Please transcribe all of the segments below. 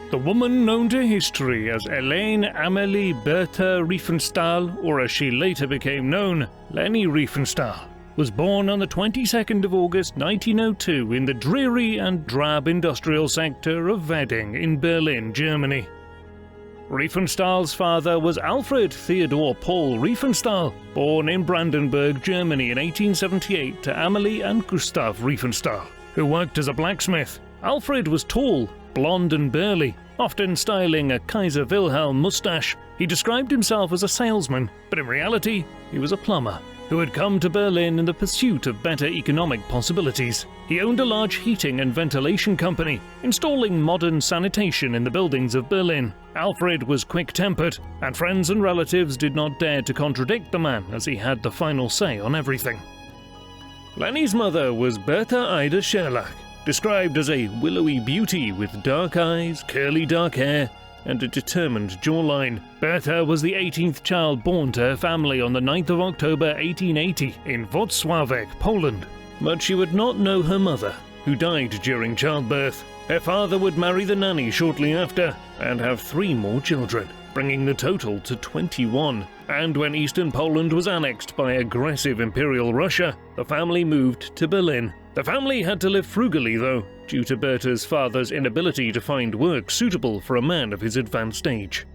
The woman known to history as Helene Amelie Bertha Riefenstahl, or as she later became known, Leni Riefenstahl, was born on the 22nd of August 1902 in the dreary and drab industrial sector of Wedding in Berlin, Germany. Riefenstahl's father was Alfred Theodor Paul Riefenstahl, born in Brandenburg, Germany in 1878 to Amelie and Gustav Riefenstahl, who worked as a blacksmith. Alfred was tall, blonde and burly, often styling a Kaiser Wilhelm mustache. He described himself as a salesman, but in reality, he was a plumber who had come to Berlin in the pursuit of better economic possibilities. He owned a large heating and ventilation company, installing modern sanitation in the buildings of Berlin. Alfred was quick-tempered, and friends and relatives did not dare to contradict the man as he had the final say on everything. Leni's mother was Bertha Ida Scherlach, described as a willowy beauty with dark eyes, curly dark hair, and a determined jawline. Bertha was the 18th child born to her family on the 9th of October 1880 in Włocławek, Poland. But she would not know her mother, who died during childbirth. Her father would marry the nanny shortly after and have 3 more children, bringing the total to 21. And when Eastern Poland was annexed by aggressive Imperial Russia, the family moved to Berlin. The family had to live frugally, though, due to Bertha's father's inability to find work suitable for a man of his advanced age.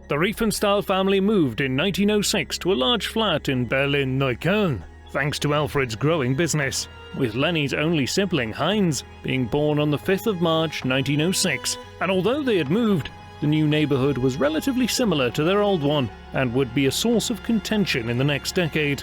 The Riefenstahl family moved in 1906 to a large flat in Berlin-Neukölln, thanks to Alfred's growing business, with Leni's only sibling, Heinz, being born on the 5th of March 1906, and although they had moved, the new neighborhood was relatively similar to their old one and would be a source of contention in the next decade.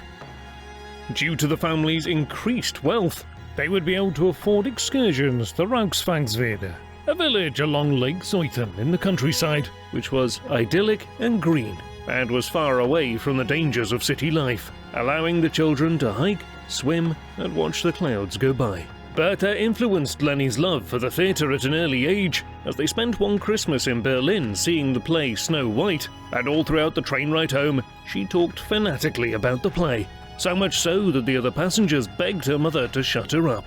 Due to the family's increased wealth, they would be able to afford excursions to Rauchsfangswede, a village along Lake Zeuthen in the countryside, which was idyllic and green, and was far away from the dangers of city life, allowing the children to hike, swim, and watch the clouds go by. Bertha influenced Leni's love for the theatre at an early age, as they spent one Christmas in Berlin seeing the play Snow White, and all throughout the train ride home, she talked fanatically about the play, so much so that the other passengers begged her mother to shut her up.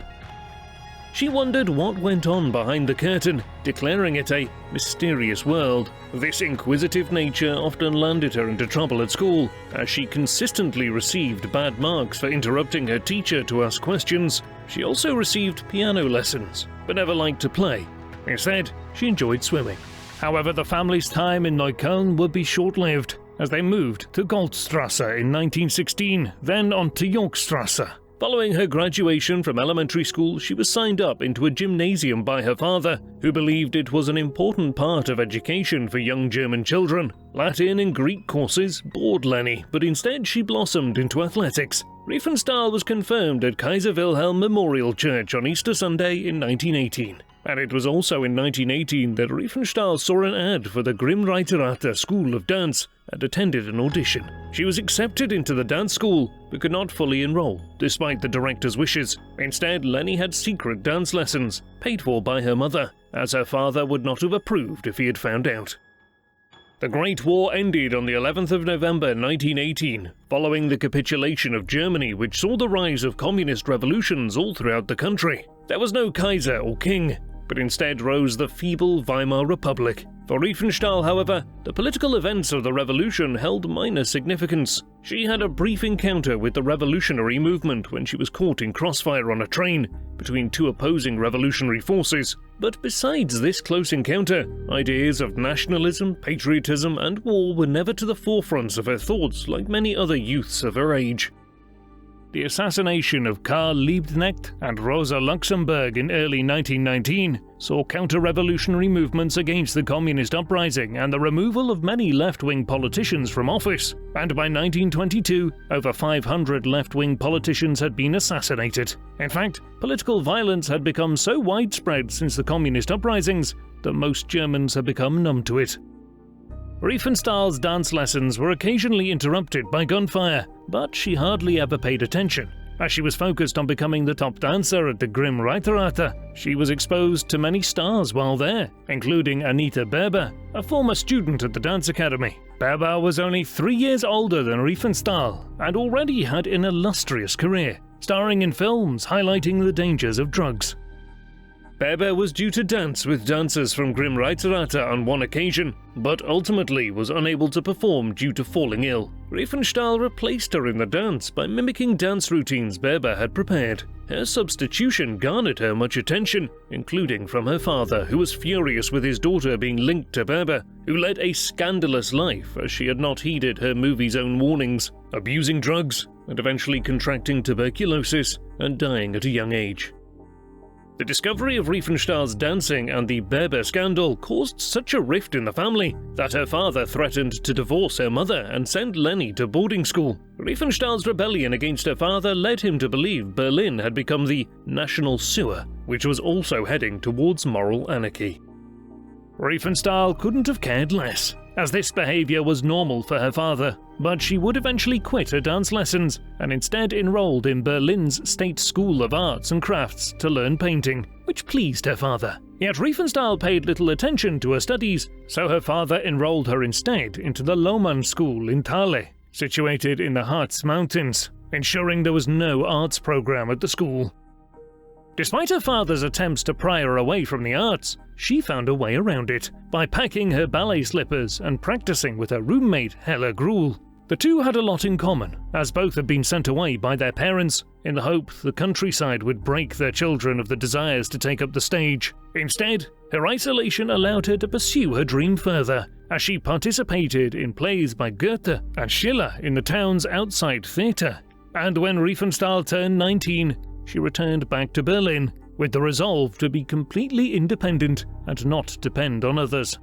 She wondered what went on behind the curtain, declaring it a mysterious world. This inquisitive nature often landed her into trouble at school, as she consistently received bad marks for interrupting her teacher to ask questions. She also received piano lessons, but never liked to play. Instead, she enjoyed swimming. However, the family's time in Neukölln would be short-lived, as they moved to Goldstrasse in 1916, then on to Yorkstrasse. Following her graduation from elementary school, she was signed up into a gymnasium by her father, who believed it was an important part of education for young German children. Latin and Greek courses bored Leni, but instead she blossomed into athletics. Riefenstahl was confirmed at Kaiser Wilhelm Memorial Church on Easter Sunday in 1918. And it was also in 1918 that Riefenstahl saw an ad for the Grimmreiterate School of Dance and attended an audition. She was accepted into the dance school, but could not fully enroll, despite the director's wishes. Instead, Leni had secret dance lessons, paid for by her mother, as her father would not have approved if he had found out. The Great War ended on the 11th of November 1918, following the capitulation of Germany, which saw the rise of communist revolutions all throughout the country. There was no Kaiser or king, but instead rose the feeble Weimar Republic. For Riefenstahl, however, the political events of the revolution held minor significance. She had a brief encounter with the revolutionary movement when she was caught in crossfire on a train between 2 opposing revolutionary forces. But besides this close encounter, ideas of nationalism, patriotism, and war were never to the forefront of her thoughts like many other youths of her age. The assassination of Karl Liebknecht and Rosa Luxemburg in early 1919 saw counter-revolutionary movements against the communist uprising and the removal of many left-wing politicians from office, and by 1922, over 500 left-wing politicians had been assassinated. In fact, political violence had become so widespread since the communist uprisings that most Germans had become numb to it. Riefenstahl's dance lessons were occasionally interrupted by gunfire, but she hardly ever paid attention. As she was focused on becoming the top dancer at the Grimmreiterate, she was exposed to many stars while there, including Anita Berber, a former student at the dance academy. Berber was only 3 years older than Riefenstahl and already had an illustrious career, starring in films highlighting the dangers of drugs. Berber was due to dance with dancers from Grimm Reiterate on one occasion, but ultimately was unable to perform due to falling ill. Riefenstahl replaced her in the dance by mimicking dance routines Berber had prepared. Her substitution garnered her much attention, including from her father, who was furious with his daughter being linked to Berber, who led a scandalous life as she had not heeded her movie's own warnings, abusing drugs, and eventually contracting tuberculosis and dying at a young age. The discovery of Riefenstahl's dancing and the Berber scandal caused such a rift in the family that her father threatened to divorce her mother and send Leni to boarding school. Riefenstahl's rebellion against her father led him to believe Berlin had become the national sewer, which was also heading towards moral anarchy. Riefenstahl couldn't have cared less, as this behavior was normal for her father, but she would eventually quit her dance lessons and instead enrolled in Berlin's State School of Arts and Crafts to learn painting, which pleased her father. Yet Riefenstahl paid little attention to her studies, so her father enrolled her instead into the Lohmann School in Thale, situated in the Harz Mountains, ensuring there was no arts program at the school. Despite her father's attempts to pry her away from the arts, she found a way around it by packing her ballet slippers and practicing with her roommate Hella Gruhl. The two had a lot in common, as both had been sent away by their parents in the hope the countryside would break their children of the desires to take up the stage. Instead, her isolation allowed her to pursue her dream further, as she participated in plays by Goethe and Schiller in the town's outside theatre. And when Riefenstahl turned 19, she returned back to Berlin with the resolve to be completely independent and not depend on others.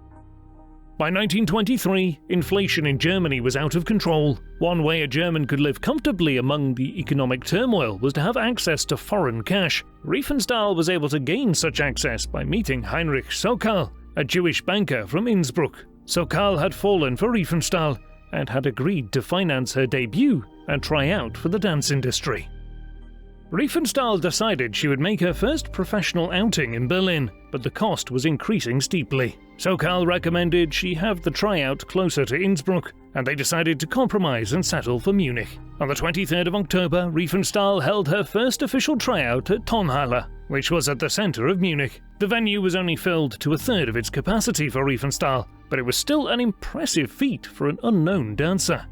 By 1923, inflation in Germany was out of control. One way a German could live comfortably among the economic turmoil was to have access to foreign cash. Riefenstahl was able to gain such access by meeting Heinrich Sokal, a Jewish banker from Innsbruck. Sokal had fallen for Riefenstahl and had agreed to finance her debut and try out for the dance industry. Riefenstahl decided she would make her first professional outing in Berlin, but the cost was increasing steeply. Sokal recommended she have the tryout closer to Innsbruck, and they decided to compromise and settle for Munich. On the 23rd of October, Riefenstahl held her first official tryout at Tonhalle, which was at the centre of Munich. The venue was only filled to a third of its capacity for Riefenstahl, but it was still an impressive feat for an unknown dancer.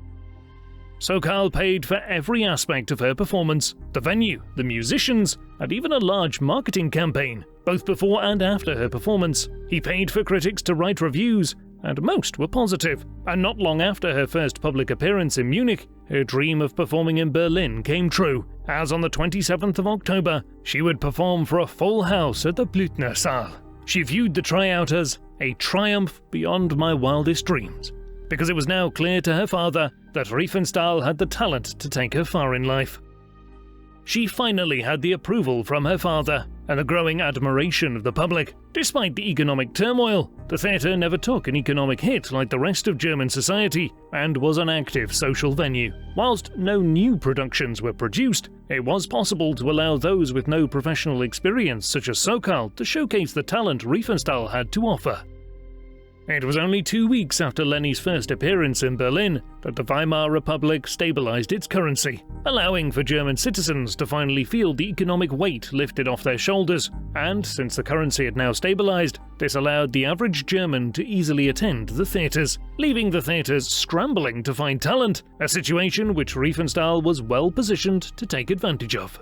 Sokal paid for every aspect of her performance, the venue, the musicians, and even a large marketing campaign, both before and after her performance. He paid for critics to write reviews, and most were positive. And not long after her first public appearance in Munich, her dream of performing in Berlin came true, as on the 27th of October, she would perform for a full house at the Blüthner Saal. She viewed the tryout as a triumph beyond my wildest dreams, because it was now clear to her father that Riefenstahl had the talent to take her far in life. She finally had the approval from her father and the growing admiration of the public. Despite the economic turmoil, the theatre never took an economic hit like the rest of German society and was an active social venue. Whilst no new productions were produced, it was possible to allow those with no professional experience, such as Sokal, to showcase the talent Riefenstahl had to offer. It was only 2 weeks after Leni's first appearance in Berlin that the Weimar Republic stabilized its currency, allowing for German citizens to finally feel the economic weight lifted off their shoulders, and since the currency had now stabilized, this allowed the average German to easily attend the theatres, leaving the theatres scrambling to find talent, a situation which Riefenstahl was well positioned to take advantage of.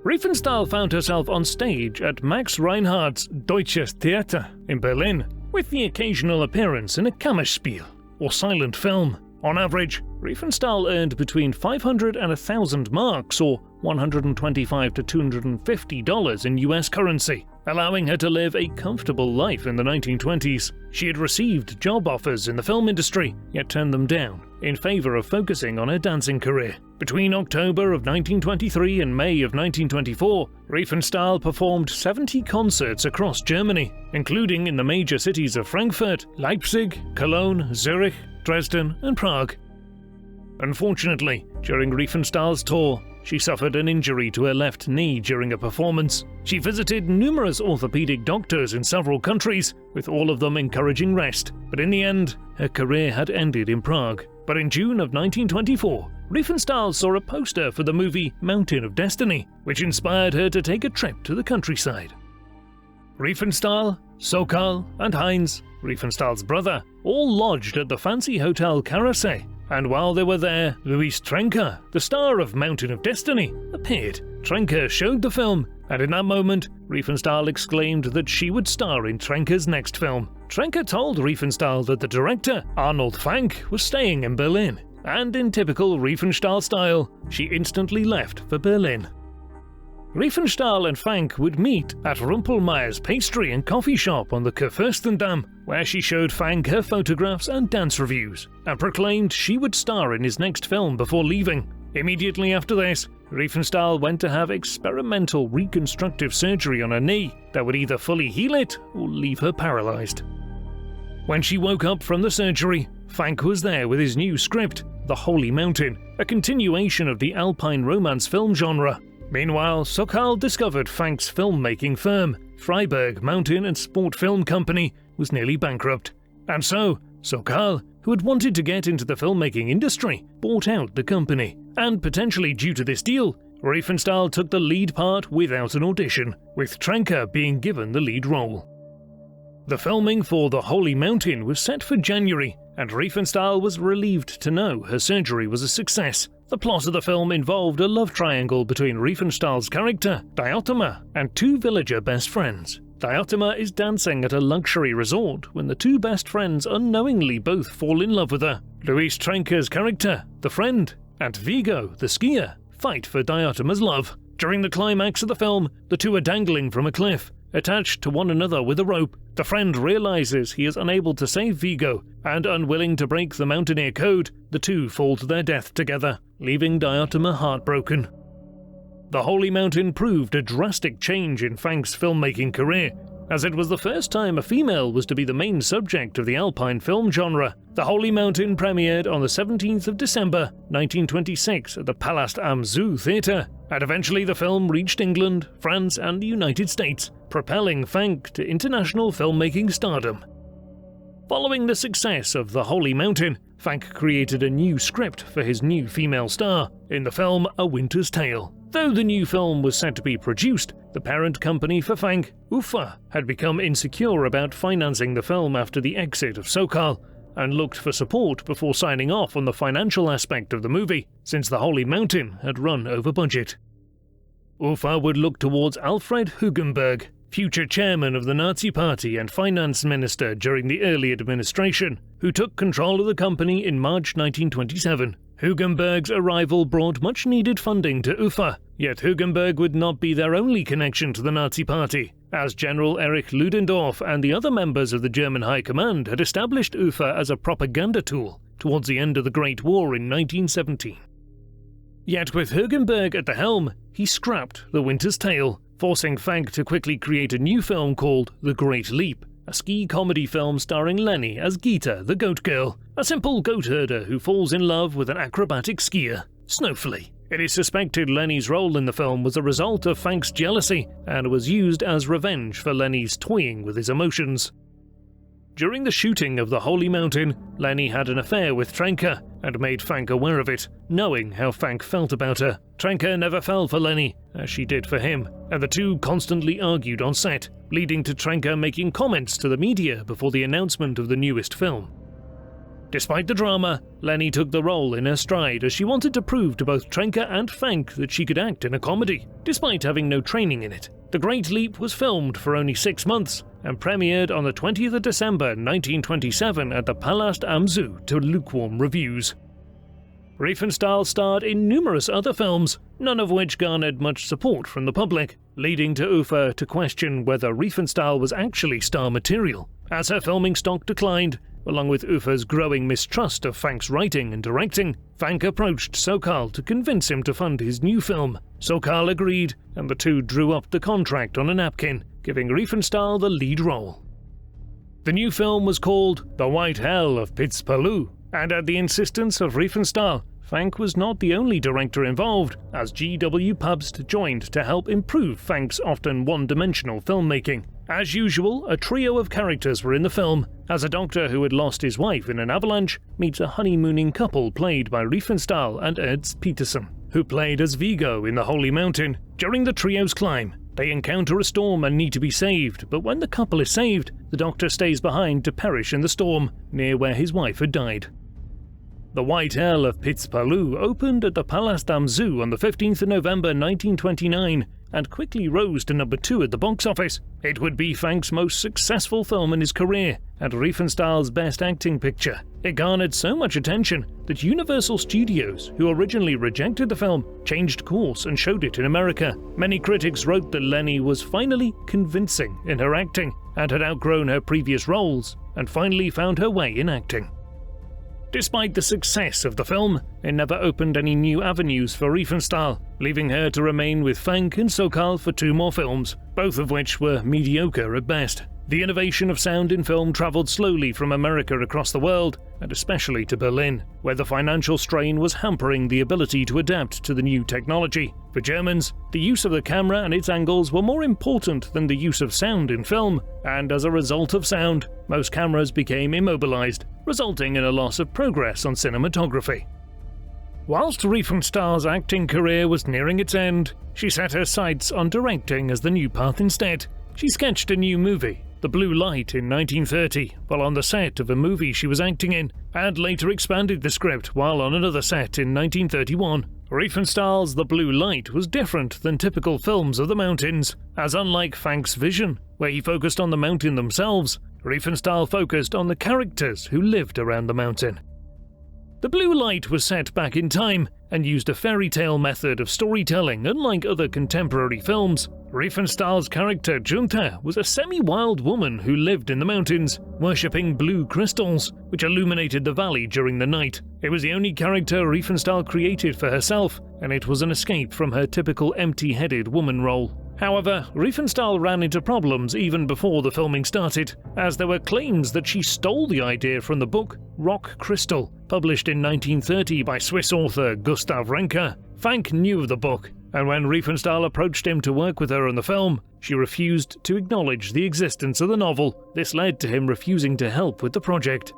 Riefenstahl found herself on stage at Max Reinhardt's Deutsches Theater in Berlin, with the occasional appearance in a Kammerspiel, or silent film. On average, Riefenstahl earned between 500 and 1,000 marks, or $125 to $250 in US currency, allowing her to live a comfortable life in the 1920s. She had received job offers in the film industry, yet turned them down, in favor of focusing on her dancing career. Between October of 1923 and May of 1924, Riefenstahl performed 70 concerts across Germany, including in the major cities of Frankfurt, Leipzig, Cologne, Zurich, Dresden, and Prague. Unfortunately, during Riefenstahl's tour, she suffered an injury to her left knee during a performance. She visited numerous orthopedic doctors in several countries, with all of them encouraging rest, but in the end, her career had ended in Prague. But in June of 1924, Riefenstahl saw a poster for the movie Mountain of Destiny, which inspired her to take a trip to the countryside. Riefenstahl, Sokal, and Heinz, Riefenstahl's brother, all lodged at the fancy hotel Karasay, and while they were there, Louis Trenker, the star of Mountain of Destiny, appeared. Trenker showed the film, and in that moment, Riefenstahl exclaimed that she would star in Trenker's next film. Trenker told Riefenstahl that the director, Arnold Fanck, was staying in Berlin, and in typical Riefenstahl style, she instantly left for Berlin. Riefenstahl and Fanck would meet at Rumpelmeyer's pastry and coffee shop on the Kurfürstendamm, where she showed Fanck her photographs and dance reviews, and proclaimed she would star in his next film before leaving. Immediately after this, Riefenstahl went to have experimental reconstructive surgery on her knee that would either fully heal it or leave her paralyzed. When she woke up from the surgery, Fanck was there with his new script, The Holy Mountain, a continuation of the Alpine romance film genre. Meanwhile, Sokal discovered Fanck's filmmaking firm, Freiberg Mountain and Sport Film Company, was nearly bankrupt. And so, Sokal, who had wanted to get into the filmmaking industry, bought out the company. And potentially due to this deal, Riefenstahl took the lead part without an audition, with Trenker being given the lead role. The filming for The Holy Mountain was set for January, and Riefenstahl was relieved to know her surgery was a success. The plot of the film involved a love triangle between Riefenstahl's character, Diotima, and two villager best friends. Diotima is dancing at a luxury resort when the two best friends unknowingly both fall in love with her. Louis Trenker's character, the friend, and Vigo, the skier, fight for Diotima's love. During the climax of the film, the two are dangling from a cliff, attached to one another with a rope. The friend realizes he is unable to save Vigo, and unwilling to break the mountaineer code, the two fall to their death together, leaving Diotima heartbroken. The Holy Mountain proved a drastic change in Fanck's filmmaking career, as it was the first time a female was to be the main subject of the Alpine film genre. The Holy Mountain premiered on the 17th of December 1926 at the Palast am Zoo Theatre, and eventually the film reached England, France and the United States, propelling Fanck to international filmmaking stardom. Following the success of The Holy Mountain, Fanck created a new script for his new female star in the film A Winter's Tale. Though the new film was set to be produced, the parent company for Fanck, UFA, had become insecure about financing the film after the exit of Sokal, and looked for support before signing off on the financial aspect of the movie, since The Holy Mountain had run over budget. UFA would look towards Alfred Hugenberg, future chairman of the Nazi Party and finance minister during the early administration, who took control of the company in March 1927. Hugenberg's arrival brought much-needed funding to UFA, yet Hugenberg would not be their only connection to the Nazi Party, as General Erich Ludendorff and the other members of the German High Command had established UFA as a propaganda tool towards the end of the Great War in 1917. Yet with Hugenberg at the helm, he scrapped The Winter's Tale, forcing Fanck to quickly create a new film called The Great Leap, a ski comedy film starring Leni as Gita, the goat girl, a simple goat herder who falls in love with an acrobatic skier, Snowflake. It is suspected Leni's role in the film was a result of Fanck's jealousy and was used as revenge for Leni's toying with his emotions. During the shooting of The Holy Mountain, Leni had an affair with Trenker and made Fanck aware of it, knowing how Fanck felt about her. Trenker never fell for Leni, as she did for him, and the two constantly argued on set, leading to Trenker making comments to the media before the announcement of the newest film. Despite the drama, Leni took the role in her stride as she wanted to prove to both Trenker and Fanck that she could act in a comedy, despite having no training in it. The Great Leap was filmed for only 6 months and premiered on the 20th of December 1927 at the Palast am Zoo to lukewarm reviews. Riefenstahl starred in numerous other films, none of which garnered much support from the public, leading to UFA to question whether Riefenstahl was actually star material. As her filming stock declined, along with UFA's growing mistrust of Fanck's writing and directing, Fanck approached Sokal to convince him to fund his new film. Sokal agreed, and the two drew up the contract on a napkin, giving Riefenstahl the lead role. The new film was called The White Hell of Pitzpalu, and at the insistence of Riefenstahl, Fanck was not the only director involved, as G.W. Pabst joined to help improve Fanck's often one-dimensional filmmaking. As usual, a trio of characters were in the film, as a doctor who had lost his wife in an avalanche meets a honeymooning couple played by Riefenstahl and Ernst Peterson, who played as Vigo in The Holy Mountain. During the trio's climb, They encounter a storm and need to be saved, but when the couple is saved, the Doctor stays behind to perish in the storm, near where his wife had died. The White Hell of Pitzpalu opened at the Palasdam Zoo on the 15th of November 1929 and quickly rose to number 2 at the box office. It would be Fank's most successful film in his career and Riefenstahl's best acting picture. It garnered so much attention that Universal Studios, who originally rejected the film, changed course and showed it in America. Many critics wrote that Leni was finally convincing in her acting and had outgrown her previous roles and finally found her way in acting. Despite the success of the film, it never opened any new avenues for Riefenstahl, leaving her to remain with Fank and Sokal for 2 more films, both of which were mediocre at best. The innovation of sound in film travelled slowly from America across the world, and especially to Berlin, where the financial strain was hampering the ability to adapt to the new technology. For Germans, the use of the camera and its angles were more important than the use of sound in film, and as a result of sound, most cameras became immobilized, resulting in a loss of progress on cinematography. Whilst Riefenstahl's acting career was nearing its end, she set her sights on directing as the new path instead. She sketched a new movie, The Blue Light, in 1930, while on the set of a movie she was acting in, and later expanded the script while on another set in 1931. Riefenstahl's The Blue Light was different than typical films of the mountains, as unlike Fank's Vision, where he focused on the mountain themselves, Riefenstahl focused on the characters who lived around the mountain. The Blue Light was set back in time and used a fairy tale method of storytelling unlike other contemporary films. Riefenstahl's character Junta was a semi-wild woman who lived in the mountains, worshipping blue crystals, which illuminated the valley during the night. It was the only character Riefenstahl created for herself, and it was an escape from her typical empty-headed woman role. However, Riefenstahl ran into problems even before the filming started, as there were claims that she stole the idea from the book Rock Crystal, published in 1930 by Swiss author Gustav Renker. Fank knew of the book, and when Riefenstahl approached him to work with her on the film, she refused to acknowledge the existence of the novel. This led to him refusing to help with the project.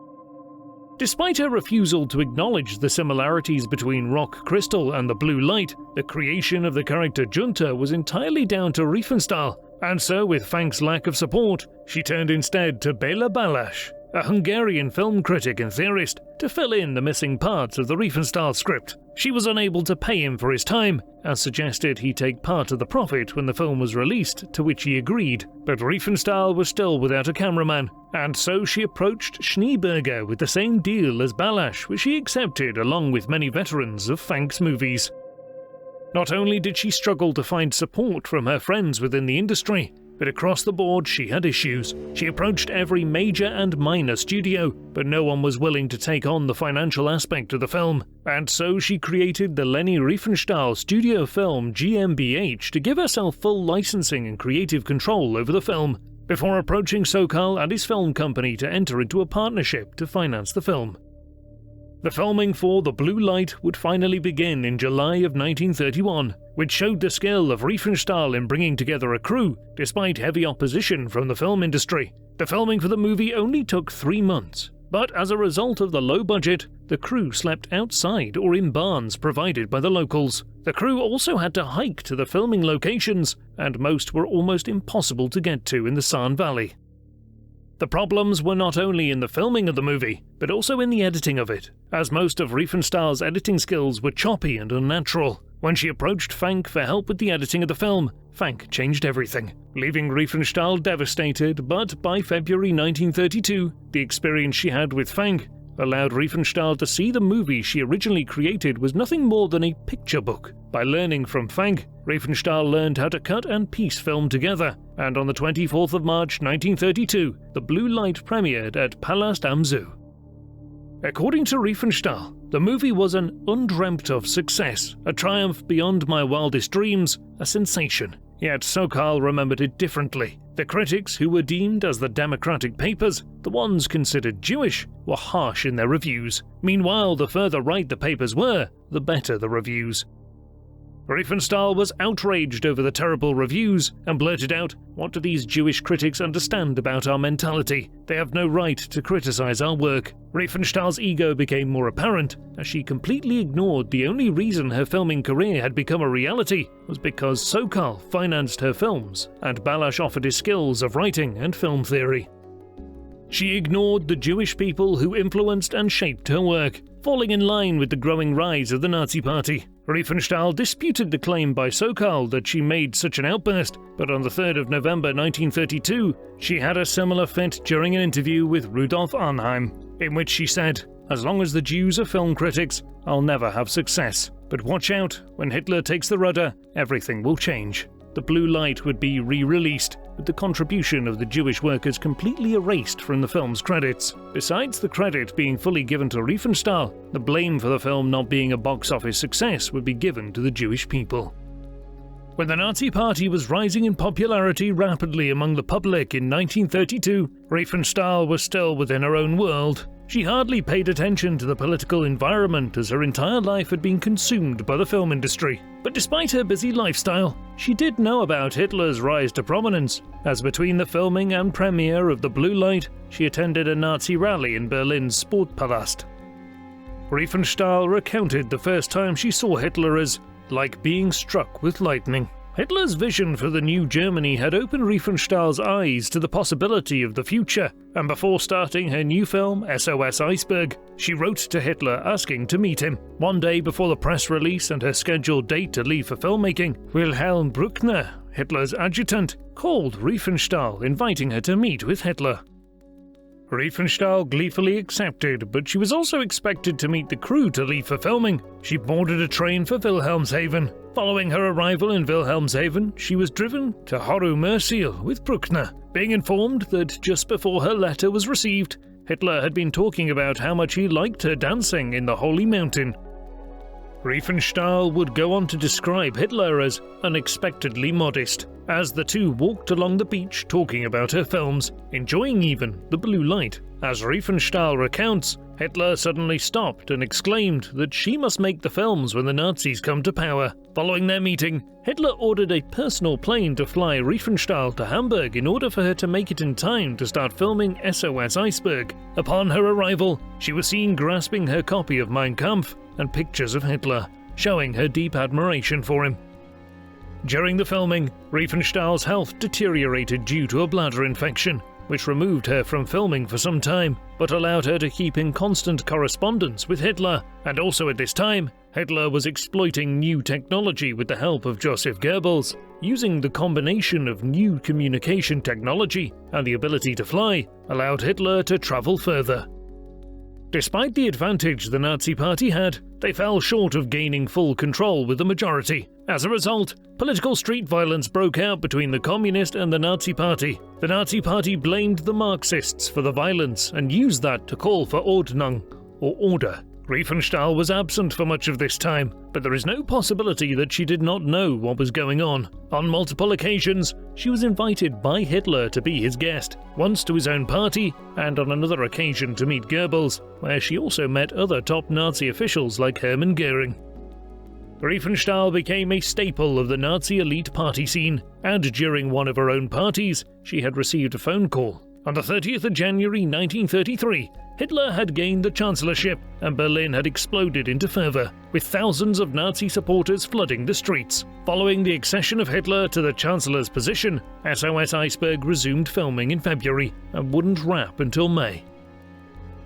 Despite her refusal to acknowledge the similarities between Rock Crystal and the Blue Light, the creation of the character Junta was entirely down to Riefenstahl, and so with Fank's lack of support, she turned instead to Bela Balázs, a Hungarian film critic and theorist, to fill in the missing parts of the Riefenstahl script. She was unable to pay him for his time, and suggested he take part of the profit when the film was released, to which he agreed. But Riefenstahl was still without a cameraman, and so she approached Schneeberger with the same deal as Balázs, which he accepted along with many veterans of Fank's movies. Not only did she struggle to find support from her friends within the industry, but across the board she had issues. She approached every major and minor studio, but no one was willing to take on the financial aspect of the film, and so she created the Leni Riefenstahl studio film GmbH to give herself full licensing and creative control over the film, before approaching Sokal and his film company to enter into a partnership to finance the film. The filming for The Blue Light would finally begin in July of 1931, which showed the skill of Riefenstahl in bringing together a crew, despite heavy opposition from the film industry. The filming for the movie only took 3 months, but as a result of the low budget, the crew slept outside or in barns provided by the locals. The crew also had to hike to the filming locations, and most were almost impossible to get to in the San Valley. The problems were not only in the filming of the movie, but also in the editing of it, as most of Riefenstahl's editing skills were choppy and unnatural. When she approached Fank for help with the editing of the film, Fank changed everything, leaving Riefenstahl devastated, but by February 1932, the experience she had with Fank allowed Riefenstahl to see the movie she originally created was nothing more than a picture book. By learning from Fank, Riefenstahl learned how to cut and piece film together, and on the 24th of March 1932, The Blue Light premiered at Palast am Zoo. According to Riefenstahl, the movie was an undreamt-of success, a triumph beyond my wildest dreams, a sensation. Yet Sokal remembered it differently. The critics, who were deemed as the democratic papers, the ones considered Jewish, were harsh in their reviews. Meanwhile, the further right the papers were, the better the reviews. Riefenstahl was outraged over the terrible reviews and blurted out, "What do these Jewish critics understand about our mentality? They have no right to criticize our work." Riefenstahl's ego became more apparent as she completely ignored the only reason her filming career had become a reality was because Sokal financed her films and Balash offered his skills of writing and film theory. She ignored the Jewish people who influenced and shaped her work, falling in line with the growing rise of the Nazi Party. Riefenstahl disputed the claim by Sokal that she made such an outburst, but on the 3rd of November 1932, she had a similar fit during an interview with Rudolf Arnheim, in which she said, "As long as the Jews are film critics, I'll never have success. But watch out, when Hitler takes the rudder, everything will change." The Blue Light would be re-released, with the contribution of the Jewish workers completely erased from the film's credits. Besides the credit being fully given to Riefenstahl, the blame for the film not being a box office success would be given to the Jewish people. When the Nazi Party was rising in popularity rapidly among the public in 1932, Riefenstahl was still within her own world. She hardly paid attention to the political environment as her entire life had been consumed by the film industry. But despite her busy lifestyle, she did know about Hitler's rise to prominence, as between the filming and premiere of The Blue Light, she attended a Nazi rally in Berlin's Sportpalast. Riefenstahl recounted the first time she saw Hitler as like being struck with lightning. Hitler's vision for the new Germany had opened Riefenstahl's eyes to the possibility of the future, and before starting her new film, SOS Iceberg, she wrote to Hitler asking to meet him. One day before the press release and her scheduled date to leave for filmmaking, Wilhelm Bruckner, Hitler's adjutant, called Riefenstahl inviting her to meet with Hitler. Riefenstahl gleefully accepted, but she was also expected to meet the crew to leave for filming. She boarded a train for Wilhelmshaven. Following her arrival in Wilhelmshaven, she was driven to Haru-Mersiel with Bruckner, being informed that just before her letter was received, Hitler had been talking about how much he liked her dancing in the Holy Mountain. Riefenstahl would go on to describe Hitler as unexpectedly modest, as the two walked along the beach talking about her films, enjoying even The Blue Light. As Riefenstahl recounts, Hitler suddenly stopped and exclaimed that she must make the films when the Nazis come to power. Following their meeting, Hitler ordered a personal plane to fly Riefenstahl to Hamburg in order for her to make it in time to start filming SOS Iceberg. Upon her arrival, she was seen grasping her copy of Mein Kampf and pictures of Hitler, showing her deep admiration for him. During the filming, Riefenstahl's health deteriorated due to a bladder infection, which removed her from filming for some time, but allowed her to keep in constant correspondence with Hitler. And also at this time, Hitler was exploiting new technology with the help of Joseph Goebbels. Using the combination of new communication technology and the ability to fly, allowed Hitler to travel further. Despite the advantage the Nazi Party had, they fell short of gaining full control with the majority. As a result, political street violence broke out between the Communist and the Nazi Party. The Nazi Party blamed the Marxists for the violence and used that to call for Ordnung, or order. Riefenstahl was absent for much of this time, but there is no possibility that she did not know what was going on. On multiple occasions, she was invited by Hitler to be his guest, once to his own party, and on another occasion to meet Goebbels, where she also met other top Nazi officials like Hermann Göring. Riefenstahl became a staple of the Nazi elite party scene, and during one of her own parties, she had received a phone call. On the 30th of January 1933, Hitler had gained the chancellorship, and Berlin had exploded into fervor, with thousands of Nazi supporters flooding the streets. Following the accession of Hitler to the chancellor's position, SOS Iceberg resumed filming in February and wouldn't wrap until May.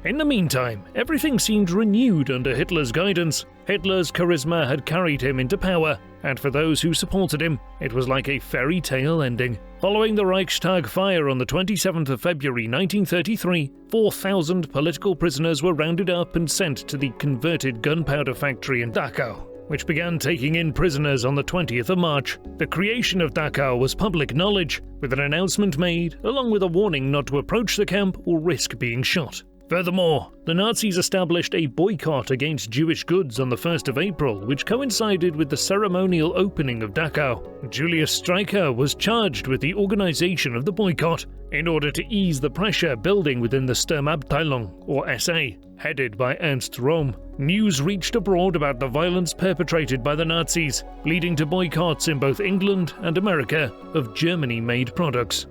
In the meantime, everything seemed renewed under Hitler's guidance. Hitler's charisma had carried him into power, and for those who supported him, it was like a fairy tale ending. Following the Reichstag fire on the 27th of February 1933, 4,000 political prisoners were rounded up and sent to the converted gunpowder factory in Dachau, which began taking in prisoners on the 20th of March. The creation of Dachau was public knowledge, with an announcement made, along with a warning not to approach the camp or risk being shot. Furthermore, the Nazis established a boycott against Jewish goods on the 1st of April, which coincided with the ceremonial opening of Dachau. Julius Streicher was charged with the organization of the boycott in order to ease the pressure building within the Sturmabteilung, or SA, headed by Ernst Röhm. News reached abroad about the violence perpetrated by the Nazis, leading to boycotts in both England and America of Germany-made products.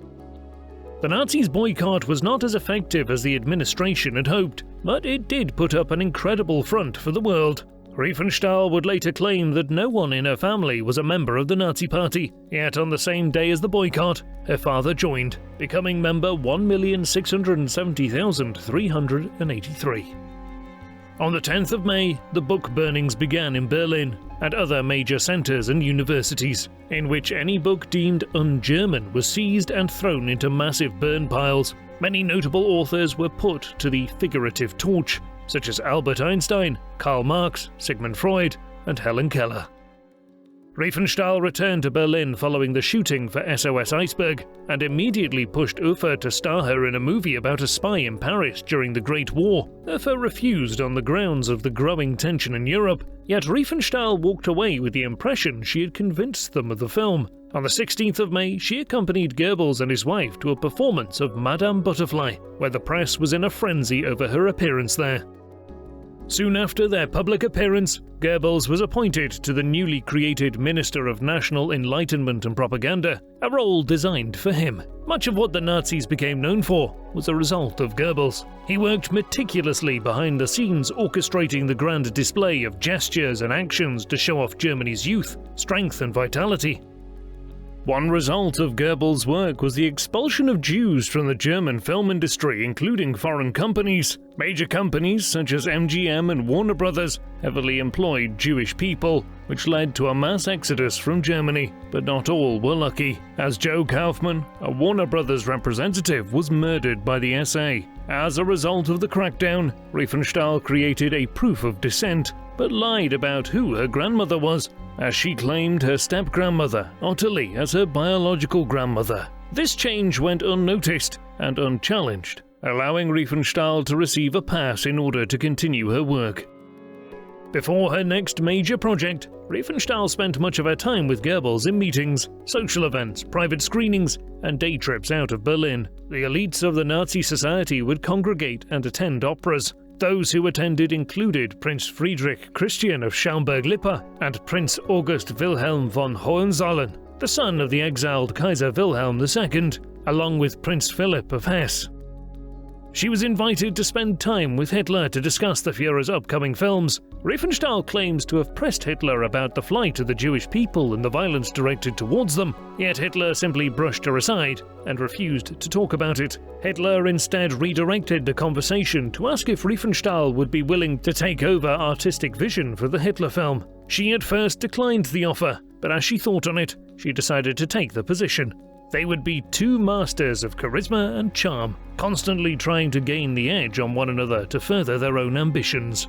The Nazis' boycott was not as effective as the administration had hoped, but it did put up an incredible front for the world. Riefenstahl would later claim that no one in her family was a member of the Nazi Party, yet on the same day as the boycott, her father joined, becoming member 1,670,383. On the 10th of May, the book burnings began in Berlin and other major centres and universities, in which any book deemed un-German was seized and thrown into massive burn piles. Many notable authors were put to the figurative torch, such as Albert Einstein, Karl Marx, Sigmund Freud, and Helen Keller. Riefenstahl returned to Berlin following the shooting for SOS Iceberg, and immediately pushed Ufer to star her in a movie about a spy in Paris during the Great War. Ufer refused on the grounds of the growing tension in Europe, yet Riefenstahl walked away with the impression she had convinced them of the film. On the 16th of May, she accompanied Goebbels and his wife to a performance of Madame Butterfly, where the press was in a frenzy over her appearance there. Soon after their public appearance, Goebbels was appointed to the newly created Minister of National Enlightenment and Propaganda, a role designed for him. Much of what the Nazis became known for was a result of Goebbels. He worked meticulously behind the scenes, orchestrating the grand display of gestures and actions to show off Germany's youth, strength and vitality. One result of Goebbels' work was the expulsion of Jews from the German film industry, including foreign companies. Major companies such as MGM and Warner Brothers heavily employed Jewish people, which led to a mass exodus from Germany. But not all were lucky, as Joe Kaufman, a Warner Brothers representative, was murdered by the SA. As a result of the crackdown, Riefenstahl created a proof of descent, but lied about who her grandmother was, as she claimed her step-grandmother, Ottilie, as her biological grandmother. This change went unnoticed and unchallenged, allowing Riefenstahl to receive a pass in order to continue her work. Before her next major project, Riefenstahl spent much of her time with Goebbels in meetings, social events, private screenings, and day trips out of Berlin. The elites of the Nazi society would congregate and attend operas. Those who attended included Prince Friedrich Christian of Schaumburg-Lippe and Prince August Wilhelm von Hohenzollern, the son of the exiled Kaiser Wilhelm II, along with Prince Philip of Hesse. She was invited to spend time with Hitler to discuss the Führer's upcoming films. Riefenstahl claims to have pressed Hitler about the flight of the Jewish people and the violence directed towards them, yet Hitler simply brushed her aside and refused to talk about it. Hitler instead redirected the conversation to ask if Riefenstahl would be willing to take over artistic vision for the Hitler film. She at first declined the offer, but as she thought on it, she decided to take the position. They would be two masters of charisma and charm, constantly trying to gain the edge on one another to further their own ambitions.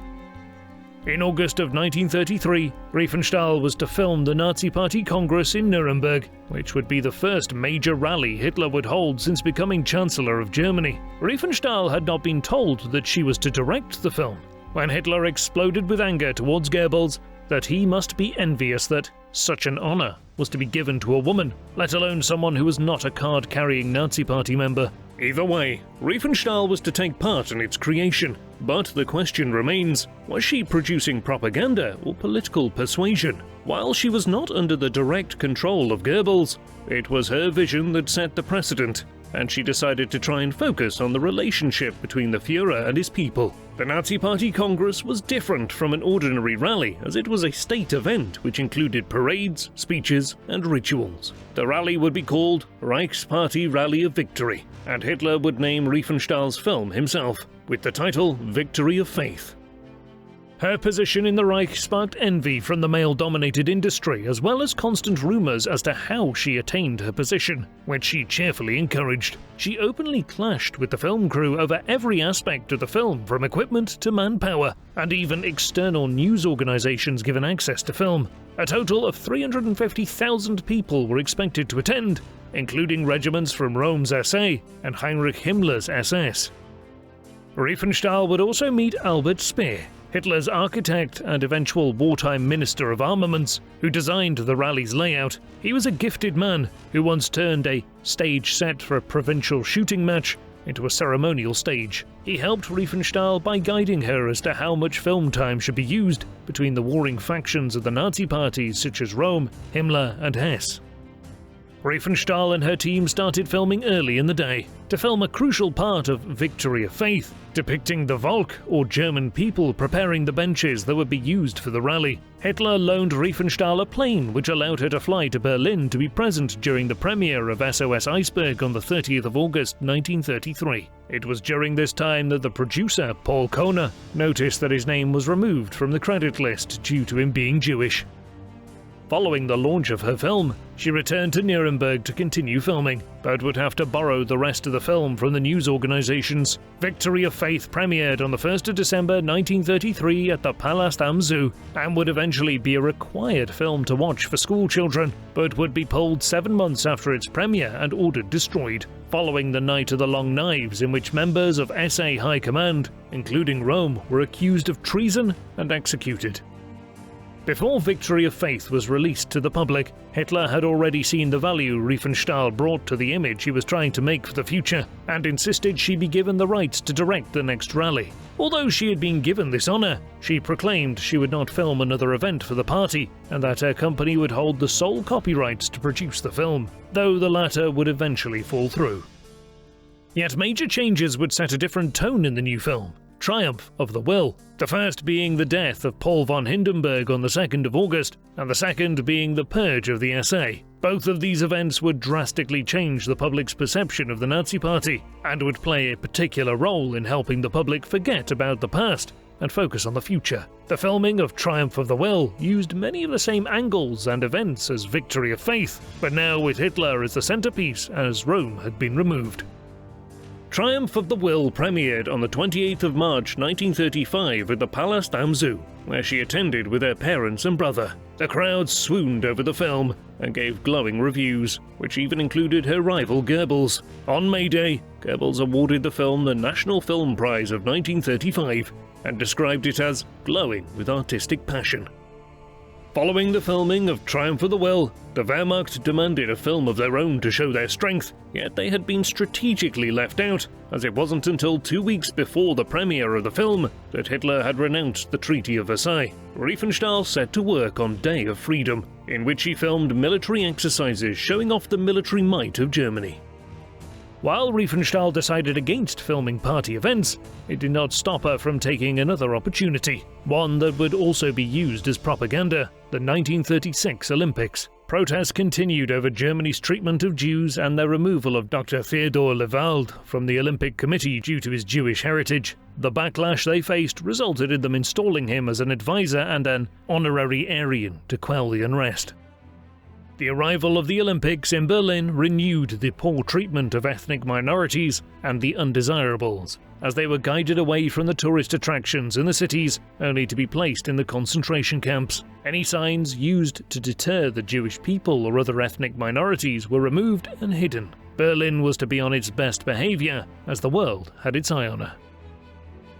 In August of 1933, Riefenstahl was to film the Nazi Party Congress in Nuremberg, which would be the first major rally Hitler would hold since becoming Chancellor of Germany. Riefenstahl had not been told that she was to direct the film, when Hitler exploded with anger towards Goebbels that he must be envious that such an honor was to be given to a woman, let alone someone who was not a card-carrying Nazi Party member. Either way, Riefenstahl was to take part in its creation, but the question remains, was she producing propaganda or political persuasion? While she was not under the direct control of Goebbels, it was her vision that set the precedent, and she decided to try and focus on the relationship between the Führer and his people. The Nazi Party Congress was different from an ordinary rally, as it was a state event which included parades, speeches, and rituals. The rally would be called Reichsparty Rally of Victory, and Hitler would name Riefenstahl's film himself, with the title Victory of Faith. Her position in the Reich sparked envy from the male-dominated industry, as well as constant rumors as to how she attained her position, which she cheerfully encouraged. She openly clashed with the film crew over every aspect of the film, from equipment to manpower, and even external news organizations given access to film. A total of 350,000 people were expected to attend, including regiments from Rome's SA and Heinrich Himmler's SS. Riefenstahl would also meet Albert Speer, Hitler's architect and eventual wartime Minister of Armaments, who designed the rally's layout. He was a gifted man who once turned a stage set for a provincial shooting match into a ceremonial stage. He helped Riefenstahl by guiding her as to how much film time should be used between the warring factions of the Nazi parties such as Röhm, Himmler and Hess. Riefenstahl and her team started filming early in the day to film a crucial part of Victory of Faith, depicting the Volk, or German people, preparing the benches that would be used for the rally. Hitler loaned Riefenstahl a plane which allowed her to fly to Berlin to be present during the premiere of SOS Iceberg on the 30th of August 1933. It was during this time that the producer, Paul Kohner, noticed that his name was removed from the credit list due to him being Jewish. Following the launch of her film, she returned to Nuremberg to continue filming, but would have to borrow the rest of the film from the news organizations. Victory of Faith premiered on the 1st of December 1933 at the Palast am Zoo, and would eventually be a required film to watch for school children, but would be pulled 7 months after its premiere and ordered destroyed, following the Night of the Long Knives, in which members of SA High Command, including Röhm, were accused of treason and executed. Before Victory of Faith was released to the public, Hitler had already seen the value Riefenstahl brought to the image he was trying to make for the future, and insisted she be given the rights to direct the next rally. Although she had been given this honor, she proclaimed she would not film another event for the party, and that her company would hold the sole copyrights to produce the film, though the latter would eventually fall through. Yet major changes would set a different tone in the new film. Triumph of the Will, the first being the death of Paul von Hindenburg on the 2nd of August, and the second being the purge of the SA. Both of these events would drastically change the public's perception of the Nazi Party, and would play a particular role in helping the public forget about the past and focus on the future. The filming of Triumph of the Will used many of the same angles and events as Victory of Faith, but now with Hitler as the centerpiece, as Röhm had been removed. Triumph of the Will premiered on the 28th of March 1935 at the Palast am Zoo, where she attended with her parents and brother. The crowd swooned over the film and gave glowing reviews, which even included her rival Goebbels. On May Day, Goebbels awarded the film the National Film Prize of 1935 and described it as glowing with artistic passion. Following the filming of Triumph of the Will, the Wehrmacht demanded a film of their own to show their strength, yet they had been strategically left out, as it wasn't until 2 weeks before the premiere of the film that Hitler had renounced the Treaty of Versailles. Riefenstahl set to work on Day of Freedom, in which he filmed military exercises showing off the military might of Germany. While Riefenstahl decided against filming party events, it did not stop her from taking another opportunity, one that would also be used as propaganda: the 1936 Olympics. Protests continued over Germany's treatment of Jews and their removal of Dr. Theodor Lewald from the Olympic Committee due to his Jewish heritage. The backlash they faced resulted in them installing him as an advisor and an honorary Aryan to quell the unrest. The arrival of the Olympics in Berlin renewed the poor treatment of ethnic minorities and the undesirables, as they were guided away from the tourist attractions in the cities, only to be placed in the concentration camps. Any signs used to deter the Jewish people or other ethnic minorities were removed and hidden. Berlin was to be on its best behavior, as the world had its eye on her.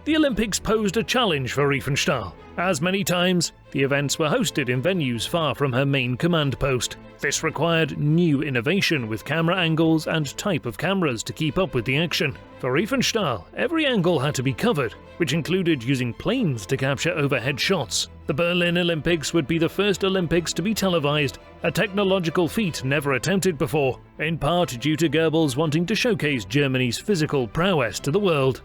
The Olympics posed a challenge for Riefenstahl, as many times the events were hosted in venues far from her main command post. This required new innovation with camera angles and type of cameras to keep up with the action. For Riefenstahl, every angle had to be covered, which included using planes to capture overhead shots. The Berlin Olympics would be the first Olympics to be televised, a technological feat never attempted before, in part due to Goebbels wanting to showcase Germany's physical prowess to the world.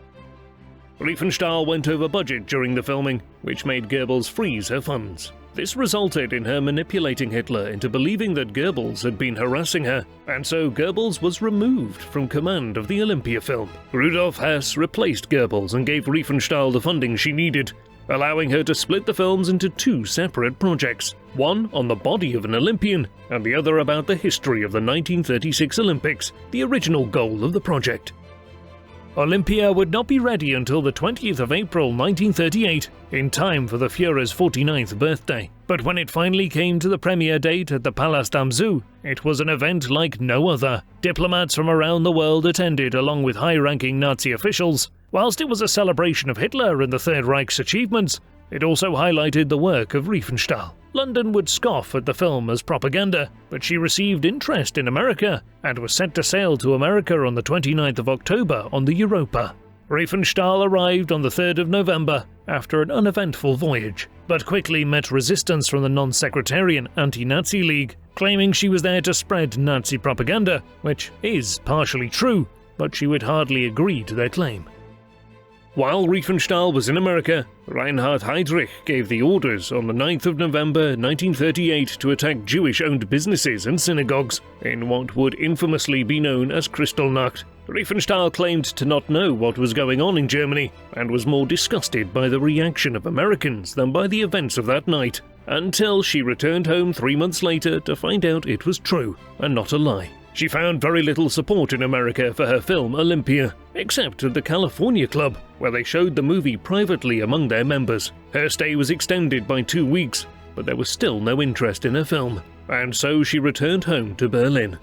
Riefenstahl went over budget during the filming, which made Goebbels freeze her funds. This resulted in her manipulating Hitler into believing that Goebbels had been harassing her, and so Goebbels was removed from command of the Olympia film. Rudolf Hess replaced Goebbels and gave Riefenstahl the funding she needed, allowing her to split the films into 2 separate projects, one on the body of an Olympian, and the other about the history of the 1936 Olympics, the original goal of the project. Olympia would not be ready until the 20th of April 1938, in time for the Führer's 49th birthday. But when it finally came to the premiere date at the Palast am Zoo, it was an event like no other. Diplomats from around the world attended along with high-ranking Nazi officials. Whilst it was a celebration of Hitler and the Third Reich's achievements, it also highlighted the work of Riefenstahl. London would scoff at the film as propaganda, but she received interest in America and was set to sail to America on the 29th of October on the Europa. Riefenstahl arrived on the 3rd of November after an uneventful voyage, but quickly met resistance from the non-sectarian anti-Nazi League, claiming she was there to spread Nazi propaganda, which is partially true, but she would hardly agree to their claim. While Riefenstahl was in America, Reinhard Heydrich gave the orders on the 9th of November 1938 to attack Jewish-owned businesses and synagogues in what would infamously be known as Kristallnacht. Riefenstahl claimed to not know what was going on in Germany and was more disgusted by the reaction of Americans than by the events of that night, until she returned home 3 months later to find out it was true and not a lie. She found very little support in America for her film Olympia, except at the California Club, where they showed the movie privately among their members. Her stay was extended by 2 weeks, but there was still no interest in her film, and so she returned home to Berlin.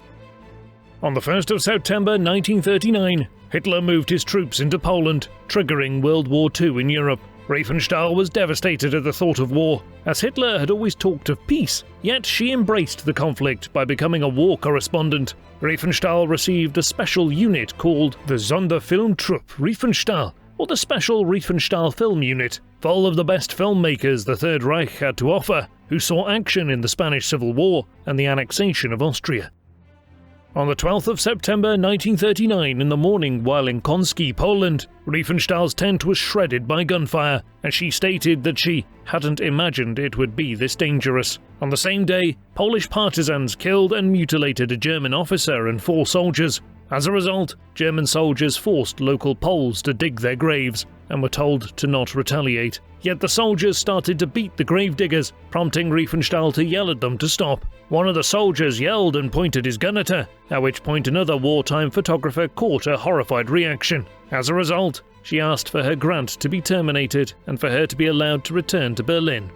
On the 1st of September 1939, Hitler moved his troops into Poland, triggering World War II in Europe. Riefenstahl was devastated at the thought of war, as Hitler had always talked of peace, yet she embraced the conflict by becoming a war correspondent. Riefenstahl received a special unit called the Sonderfilmtrupp Riefenstahl, or the Special Riefenstahl Film Unit, full of the best filmmakers the Third Reich had to offer, who saw action in the Spanish Civil War and the annexation of Austria. On the 12th of September 1939 in the morning while in Konski, Poland, Riefenstahl's tent was shredded by gunfire, and she stated that she hadn't imagined it would be this dangerous. On the same day, Polish partisans killed and mutilated a German officer and 4 soldiers. As a result, German soldiers forced local Poles to dig their graves and were told to not retaliate. Yet the soldiers started to beat the gravediggers, prompting Riefenstahl to yell at them to stop. One of the soldiers yelled and pointed his gun at her, at which point another wartime photographer caught a horrified reaction. As a result, she asked for her grant to be terminated and for her to be allowed to return to Berlin.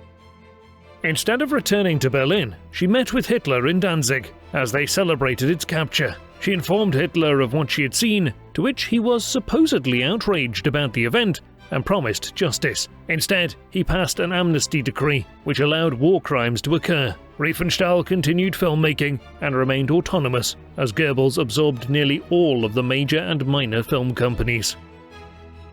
Instead of returning to Berlin, she met with Hitler in Danzig as they celebrated its capture. She informed Hitler of what she had seen, to which he was supposedly outraged about the event and promised justice. Instead, he passed an amnesty decree, which allowed war crimes to occur. Riefenstahl continued filmmaking and remained autonomous, as Goebbels absorbed nearly all of the major and minor film companies.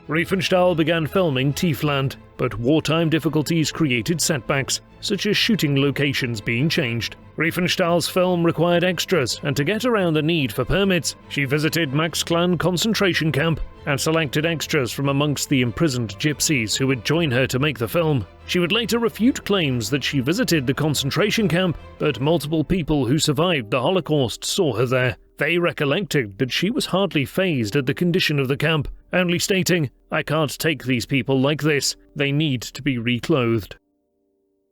Riefenstahl began filming Tiefland, but wartime difficulties created setbacks, such as shooting locations being changed. Riefenstahl's film required extras, and to get around the need for permits, she visited Maxklan concentration camp and selected extras from amongst the imprisoned gypsies who would join her to make the film. She would later refute claims that she visited the concentration camp, but multiple people who survived the Holocaust saw her there. They recollected that she was hardly fazed at the condition of the camp, only stating, "I can't take these people like this, they need to be reclothed."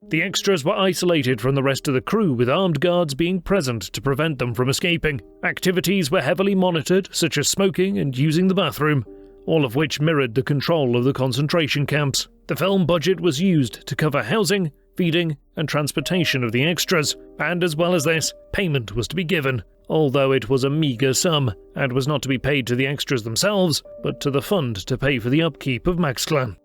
The extras were isolated from the rest of the crew, with armed guards being present to prevent them from escaping. Activities were heavily monitored, such as smoking and using the bathroom, all of which mirrored the control of the concentration camps. The film budget was used to cover housing, feeding, and transportation of the extras, and as well as this, payment was to be given, although it was a meagre sum, and was not to be paid to the extras themselves, but to the fund to pay for the upkeep of Maxklan.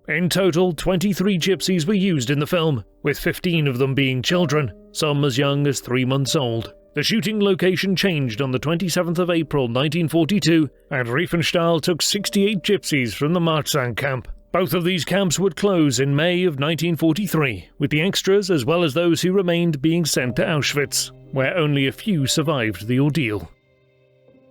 In total, 23 gypsies were used in the film, with 15 of them being children, some as young as 3 months old. The shooting location changed on the 27th of April 1942, and Riefenstahl took 68 gypsies from the Marzahn camp. Both of these camps would close in May of 1943, with the extras as well as those who remained being sent to Auschwitz, where only a few survived the ordeal.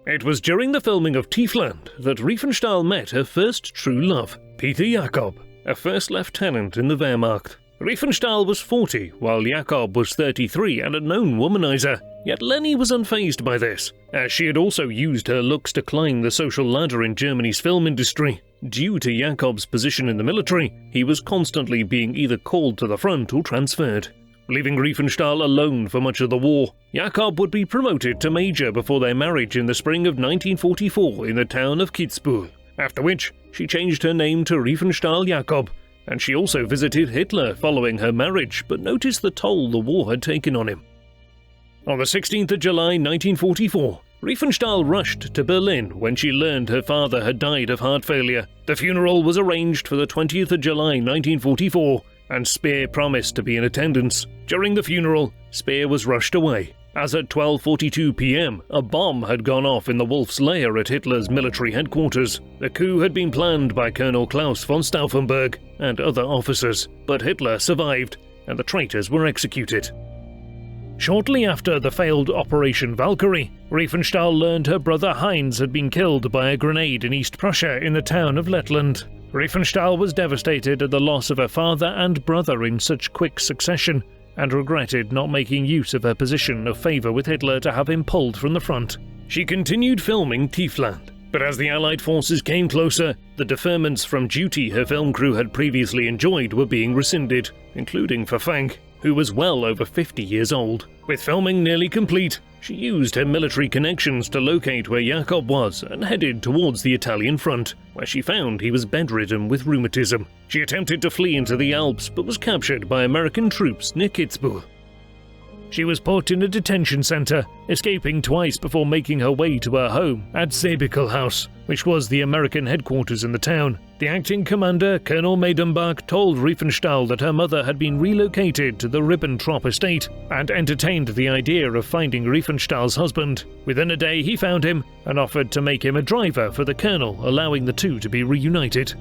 It was during the filming of Tiefland that Riefenstahl met her first true love, Peter Jakob, a first lieutenant in the Wehrmacht. Riefenstahl was 40, while Jakob was 33 and a known womanizer. Yet Leni was unfazed by this, as she had also used her looks to climb the social ladder in Germany's film industry. Due to Jakob's position in the military, he was constantly being either called to the front or transferred. leaving Riefenstahl alone for much of the war. Jakob would be promoted to major before their marriage in the spring of 1944 in the town of Kitzbühel, after which she changed her name to Riefenstahl Jakob, and she also visited Hitler following her marriage, but noticed the toll the war had taken on him. On the 16th of July 1944, Riefenstahl rushed to Berlin when she learned her father had died of heart failure. The funeral was arranged for the 20th of July 1944, and Speer promised to be in attendance. During the funeral, Speer was rushed away, as at 12:42 p.m. a bomb had gone off in the Wolf's lair at Hitler's military headquarters. The coup had been planned by Colonel Klaus von Stauffenberg and other officers, but Hitler survived, and the traitors were executed. Shortly after the failed Operation Valkyrie, Riefenstahl learned her brother Heinz had been killed by a grenade in East Prussia in the town of Lettland. Riefenstahl was devastated at the loss of her father and brother in such quick succession, and regretted not making use of her position of favour with Hitler to have him pulled from the front. She continued filming Tiefland, but as the Allied forces came closer, the deferments from duty her film crew had previously enjoyed were being rescinded, including for Fank, who was well over 50 years old. With filming nearly complete, she used her military connections to locate where Jakob was and headed towards the Italian front, where she found he was bedridden with rheumatism. She attempted to flee into the Alps but was captured by American troops near Kitzbühel. She was put in a detention center, escaping twice before making her way to her home at Seebikel House, which was the American headquarters in the town. The acting commander, Colonel Maidenbach, told Riefenstahl that her mother had been relocated to the Ribbentrop estate and entertained the idea of finding Riefenstahl's husband. Within a day he found him and offered to make him a driver for the colonel, allowing the two to be reunited.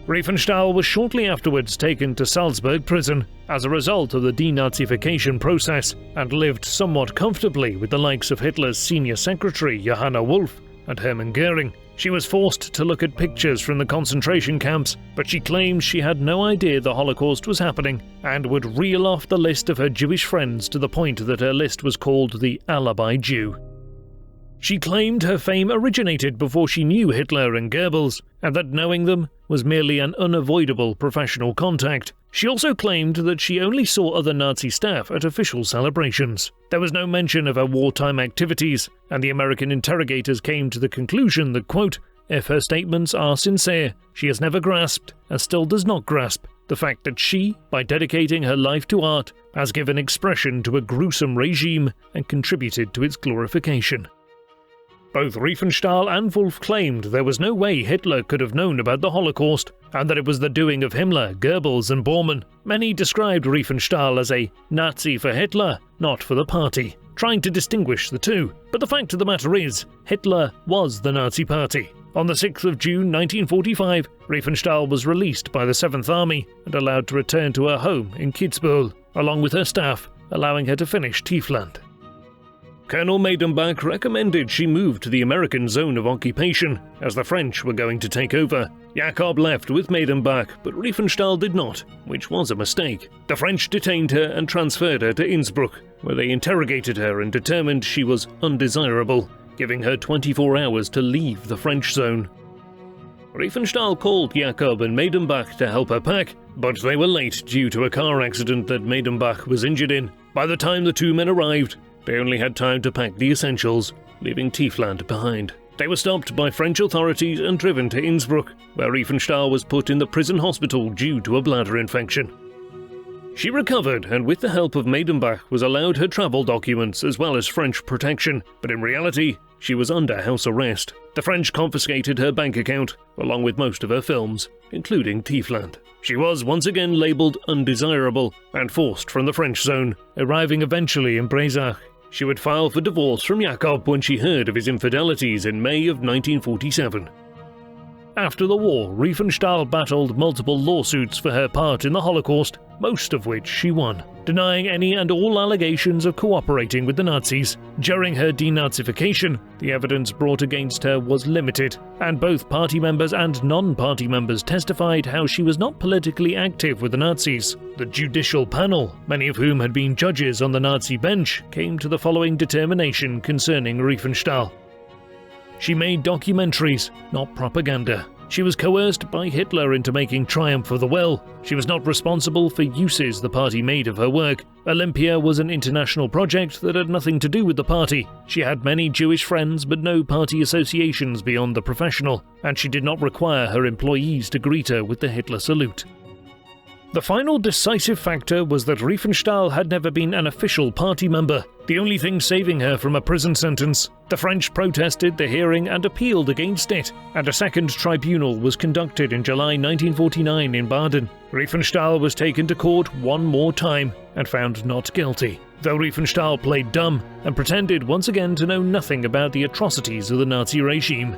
Riefenstahl was shortly afterwards taken to Salzburg prison as a result of the denazification process, and lived somewhat comfortably with the likes of Hitler's senior secretary Johanna Wolf and Hermann Göring. She was forced to look at pictures from the concentration camps, but she claimed she had no idea the Holocaust was happening and would reel off the list of her Jewish friends to the point that her list was called the Alibi Jew. She claimed her fame originated before she knew Hitler and Goebbels, and that knowing them was merely an unavoidable professional contact. She also claimed that she only saw other Nazi staff at official celebrations. There was no mention of her wartime activities, and the American interrogators came to the conclusion that, quote, if her statements are sincere, she has never grasped, and still does not grasp, the fact that she, by dedicating her life to art, has given expression to a gruesome regime and contributed to its glorification. Both Riefenstahl and Wolf claimed there was no way Hitler could have known about the Holocaust, and that it was the doing of Himmler, Goebbels and Bormann. Many described Riefenstahl as a Nazi for Hitler, not for the party, trying to distinguish the two. But the fact of the matter is, Hitler was the Nazi Party. On the 6th of June 1945, Riefenstahl was released by the 7th Army and allowed to return to her home in Kitzbühel, along with her staff, allowing her to finish Tiefland. Colonel Maidenbach recommended she move to the American zone of occupation, as the French were going to take over. Jakob left with Maidenbach, but Riefenstahl did not, which was a mistake. The French detained her and transferred her to Innsbruck, where they interrogated her and determined she was undesirable, giving her 24 hours to leave the French zone. Riefenstahl called Jakob and Maidenbach to help her pack, but they were late due to a car accident that Maidenbach was injured in. By the time the two men arrived, they only had time to pack the essentials, leaving Tiefland behind. They were stopped by French authorities and driven to Innsbruck, where Riefenstahl was put in the prison hospital due to a bladder infection. She recovered and with the help of Maidenbach was allowed her travel documents as well as French protection, but in reality, she was under house arrest. The French confiscated her bank account, along with most of her films, including Tiefland. She was once again labelled undesirable and forced from the French zone, arriving eventually in Breisach. She would file for divorce from Jakob when she heard of his infidelities in May of 1947. After the war, Riefenstahl battled multiple lawsuits for her part in the Holocaust, most of which she won, denying any and all allegations of cooperating with the Nazis. During her denazification, the evidence brought against her was limited, and both party members and non-party members testified how she was not politically active with the Nazis. The judicial panel, many of whom had been judges on the Nazi bench, came to the following determination concerning Riefenstahl. She made documentaries, not propaganda. She was coerced by Hitler into making Triumph of the Will. She was not responsible for uses the party made of her work. Olympia was an international project that had nothing to do with the party. She had many Jewish friends but no party associations beyond the professional, and she did not require her employees to greet her with the Hitler salute. The final decisive factor was that Riefenstahl had never been an official party member, the only thing saving her from a prison sentence. The French protested the hearing and appealed against it, and a second tribunal was conducted in July 1949 in Baden. Riefenstahl was taken to court one more time and found not guilty, though Riefenstahl played dumb and pretended once again to know nothing about the atrocities of the Nazi regime.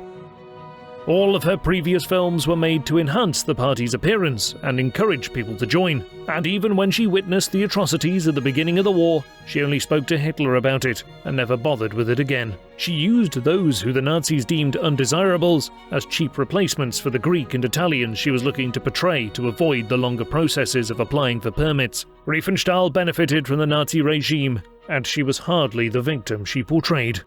All of her previous films were made to enhance the party's appearance and encourage people to join, and even when she witnessed the atrocities at the beginning of the war, she only spoke to Hitler about it and never bothered with it again. She used those who the Nazis deemed undesirables as cheap replacements for the Greek and Italians she was looking to portray to avoid the longer processes of applying for permits. Riefenstahl benefited from the Nazi regime, and she was hardly the victim she portrayed.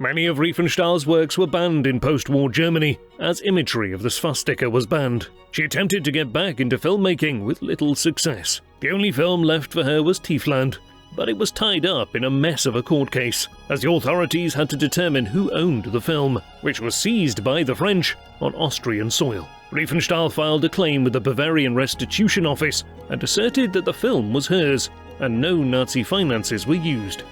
Many of Riefenstahl's works were banned in post-war Germany, as imagery of the swastika was banned. She attempted to get back into filmmaking with little success. The only film left for her was Tiefland, but it was tied up in a mess of a court case, as the authorities had to determine who owned the film, which was seized by the French on Austrian soil. Riefenstahl filed a claim with the Bavarian Restitution Office and asserted that the film was hers, and no Nazi finances were used.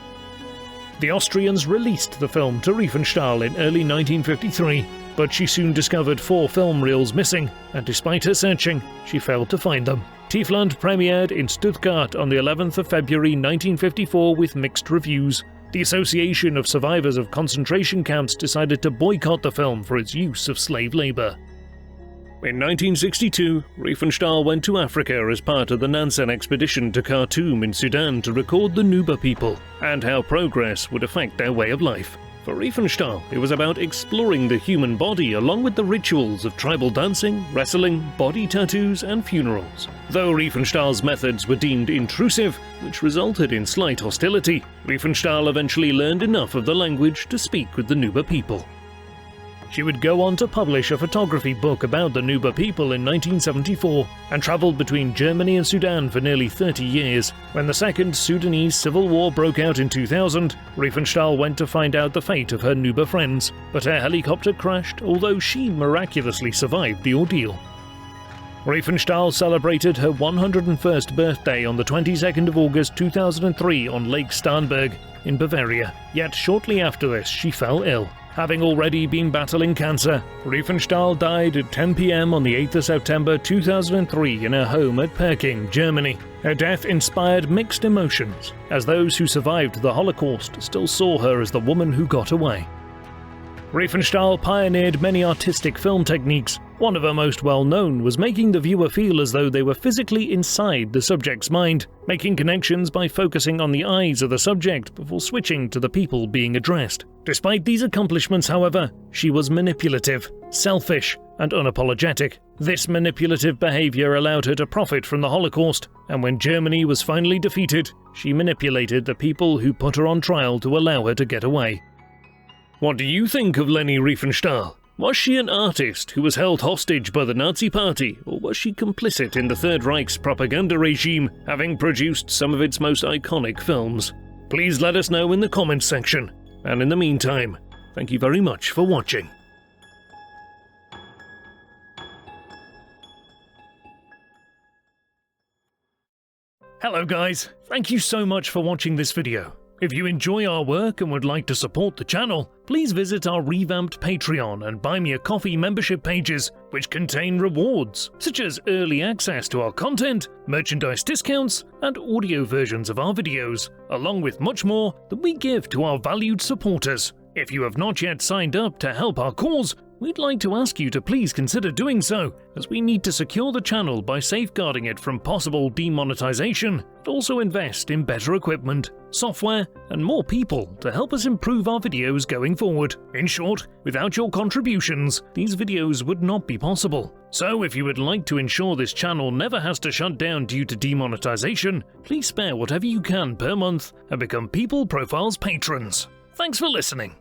The Austrians released the film to Riefenstahl in early 1953, but she soon discovered 4 film reels missing, and despite her searching, she failed to find them. Tiefland premiered in Stuttgart on the 11th of February 1954 with mixed reviews. The Association of Survivors of Concentration Camps decided to boycott the film for its use of slave labor. In 1962, Riefenstahl went to Africa as part of the Nansen expedition to Khartoum in Sudan to record the Nuba people and how progress would affect their way of life. For Riefenstahl, it was about exploring the human body along with the rituals of tribal dancing, wrestling, body tattoos, and funerals. Though Riefenstahl's methods were deemed intrusive, which resulted in slight hostility, Riefenstahl eventually learned enough of the language to speak with the Nuba people. She would go on to publish a photography book about the Nuba people in 1974 and travelled between Germany and Sudan for nearly 30 years. When the Second Sudanese Civil War broke out in 2000, Riefenstahl went to find out the fate of her Nuba friends, but her helicopter crashed, although she miraculously survived the ordeal. Riefenstahl celebrated her 101st birthday on the 22nd of August 2003 on Lake Starnberg in Bavaria, yet shortly after this she fell ill. Having already been battling cancer, Riefenstahl died at 10 p.m. on the 8th of September 2003 in her home at Peking, Germany. Her death inspired mixed emotions, as those who survived the Holocaust still saw her as the woman who got away. Riefenstahl pioneered many artistic film techniques. One of her most well-known was making the viewer feel as though they were physically inside the subject's mind, making connections by focusing on the eyes of the subject before switching to the people being addressed. Despite these accomplishments, however, she was manipulative, selfish, and unapologetic. This manipulative behavior allowed her to profit from the Holocaust, and when Germany was finally defeated, she manipulated the people who put her on trial to allow her to get away. What do you think of Leni Riefenstahl? Was she an artist who was held hostage by the Nazi Party, or was she complicit in the Third Reich's propaganda regime, having produced some of its most iconic films? Please let us know in the comments section. And in the meantime, thank you very much for watching. Hello guys, thank you so much for watching this video. If you enjoy our work and would like to support the channel, please visit our revamped Patreon and Buy Me a Coffee membership pages, which contain rewards, such as early access to our content, merchandise discounts, and audio versions of our videos, along with much more that we give to our valued supporters. If you have not yet signed up to help our cause, we'd like to ask you to please consider doing so, as we need to secure the channel by safeguarding it from possible demonetization, and also invest in better equipment, software, and more people to help us improve our videos going forward. In short, without your contributions, these videos would not be possible. So if you would like to ensure this channel never has to shut down due to demonetization, please spare whatever you can per month and become People Profiles patrons. Thanks for listening.